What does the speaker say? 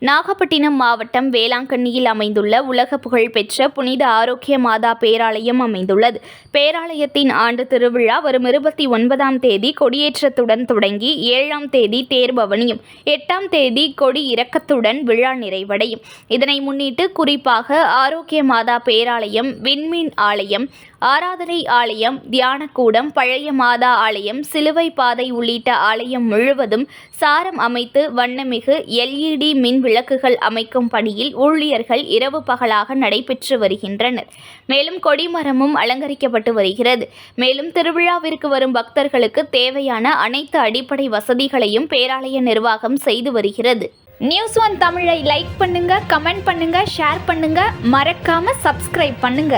நாகப்பட்டினம் மாவட்டம் வேளாங்கண்ணியில் அமைந்துள்ள உலக புகழ்பெற்ற புனித ஆரோக்கிய மாதா பேராலயம் அமைந்துள்ளது. பேராலயத்தின் ஆண்டு திருவிழா வரும் 29ஆம் தேதி கொடியேற்றத்துடன் தொடங்கி 7ஆம் தேதி தேர்பவனியும் 8ஆம் தேதி கொடி இறக்கத்துடன் விழா நிறைவடையும். இதனை முன்னிட்டு குறிப்பாக ஆரோக்கிய மாதா பேராலயம், விண்மீன் ஆலயம், ஆராதனை ஆலயம், தியானக்கூடம், பழைய மாதா ஆலயம், சிலுவை பாதை உள்ளிட்ட ஆலயம் முழுவதும் சாரம் அமைத்து வண்ணமிகு LED மின் விளக்குகள் அமைக்கும் பணியில் ஊழியர்கள் இரவு பகலாக நடைபெற்று வருகின்றனர். மேலும் கொடிமரமும் அலங்கரிக்கப்பட்டு வருகிறது. மேலும் திருவிழாவிற்கு வரும் பக்தர்களுக்கு தேவையான அனைத்து அடிப்படை வசதிகளையும் பேராலய நிர்வாகம் செய்து வருகிறது. News1 தமிழை லைக் பண்ணுங்க, கமெண்ட் பண்ணுங்க, ஷேர் பண்ணுங்க, மறக்காம சப்ஸ்கிரைப் பண்ணுங்க.